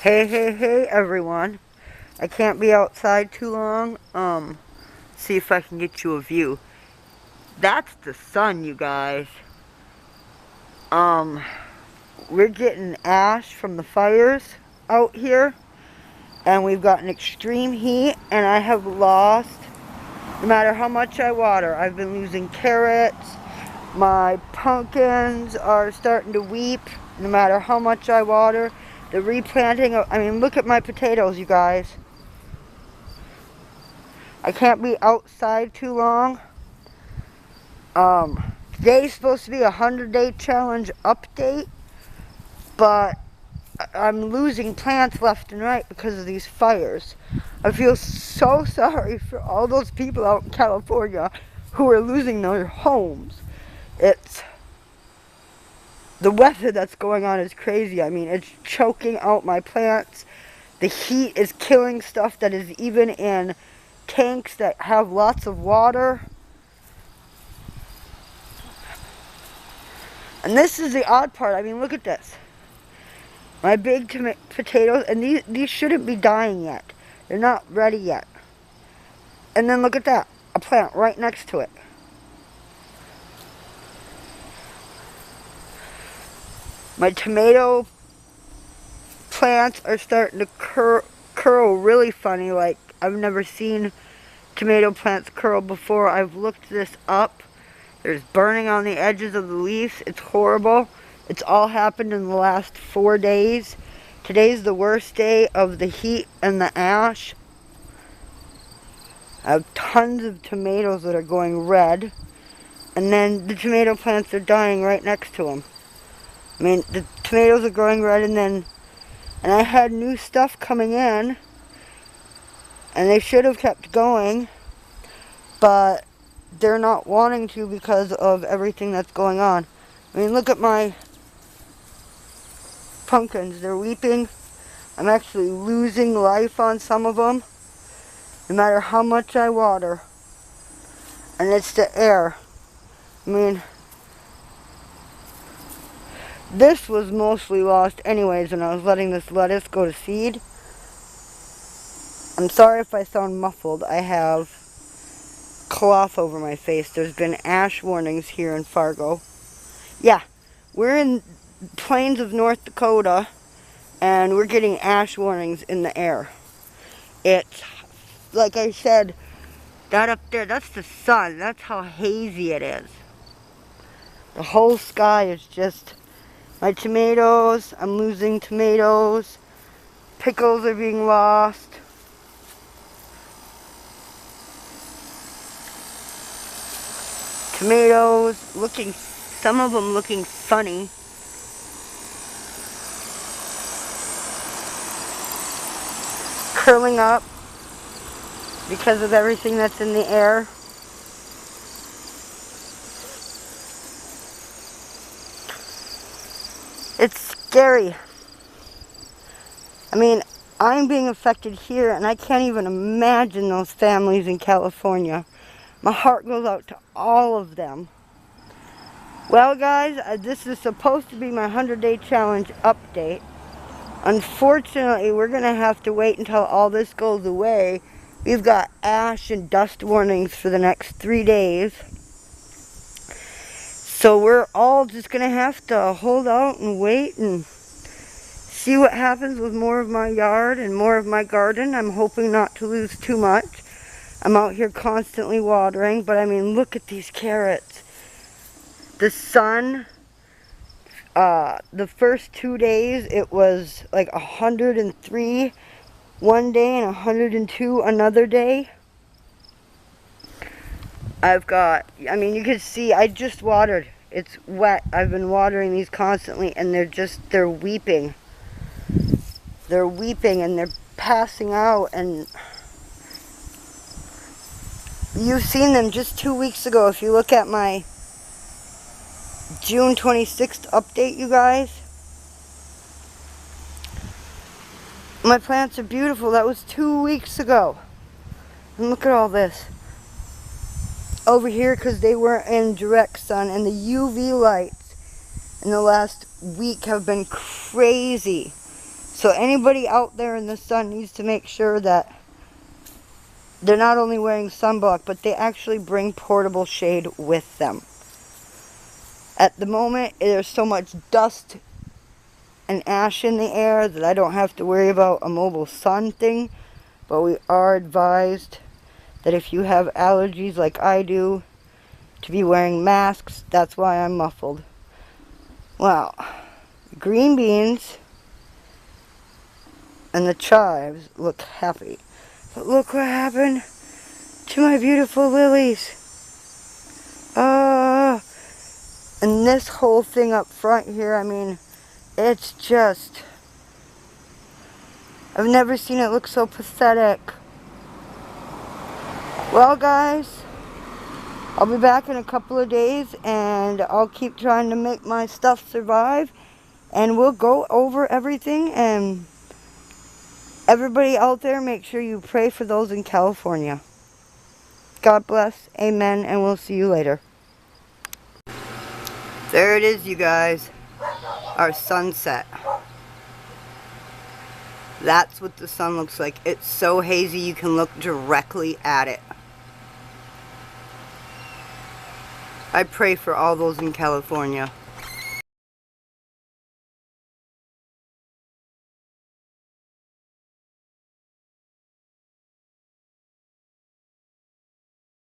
Hey everyone. I can't be outside too long. See if I can get you a view. That's the sun, you guys. We're getting ash from the fires out here. And we've got an extreme heat, and I have lost, no matter how much I water, I've been losing carrots. My pumpkins are starting to weep, no matter how much I water. The replanting of, look at my potatoes, you guys. I can't be outside too long. Today's supposed to be a 100-day challenge update, but I'm losing plants left and right because of these fires. I feel so sorry for all those people out in California who are losing their homes. It's the weather that's going on is crazy. It's choking out my plants. The heat is killing stuff that is even in tanks that have lots of water. And this is the odd part. Look at this. My big potatoes, and these shouldn't be dying yet. They're not ready yet. And then look at that. A plant right next to it. My tomato plants are starting to curl really funny. Like, I've never seen tomato plants curl before. I've looked this up. There's burning on the edges of the leaves. It's horrible. It's all happened in the last 4 days. Today's the worst day of the heat and the ash. I have tons of tomatoes that are going red. And then the tomato plants are dying right next to them. The tomatoes are growing red, and I had new stuff coming in. And they should have kept going. But they're not wanting to because of everything that's going on. Look at my pumpkins. They're weeping. I'm actually losing life on some of them, no matter how much I water. And it's the air. This was mostly lost anyways, and I was letting this lettuce go to seed. I'm sorry if I sound muffled. I have cloth over my face. There's been ash warnings here in Fargo. Yeah, we're in plains of North Dakota, and we're getting ash warnings in the air. It's, like I said, that up there, that's the sun. That's how hazy it is. The whole sky is just my tomatoes. I'm losing tomatoes. Pickles are being lost. Tomatoes some of them looking funny. Curling up because of everything that's in the air. It's scary. I'm being affected here, and I can't even imagine those families in California. My heart goes out to all of them. Well, guys, this is supposed to be my 100-day challenge update. Unfortunately, we're going to have to wait until all this goes away. We've got ash and dust warnings for the next 3 days. So we're all just going to have to hold out and wait and see what happens with more of my yard and more of my garden. I'm hoping not to lose too much. I'm out here constantly watering, but look at these carrots. The sun, the first 2 days, it was like 103 one day and 102 another day. I've got, you can see, I just watered. It's wet. I've been watering these constantly, and they're weeping. They're weeping, and they're passing out, and you've seen them just 2 weeks ago. If you look at my June 26th update, you guys. My plants are beautiful. That was 2 weeks ago. And look at all this. Over here, because they weren't in direct sun, and the UV lights in the last week have been crazy. So anybody out there in the sun needs to make sure that they're not only wearing sunblock, but they actually bring portable shade with them. At the moment, there's so much dust and ash in the air that I don't have to worry about a mobile sun thing. But we are advised that if you have allergies like I do, to be wearing masks. That's why I'm muffled. Wow. Green beans and the chives look happy. But look what happened to my beautiful lilies. And this whole thing up front here, I mean, it's just... I've never seen it look so pathetic. Well, guys, I'll be back in a couple of days, and I'll keep trying to make my stuff survive, and we'll go over everything. And everybody out there, make sure you pray for those in California. God bless, amen, and we'll see you later. There it is, you guys, our sunset. That's what the sun looks like. It's so hazy you can look directly at it. I pray for all those in California.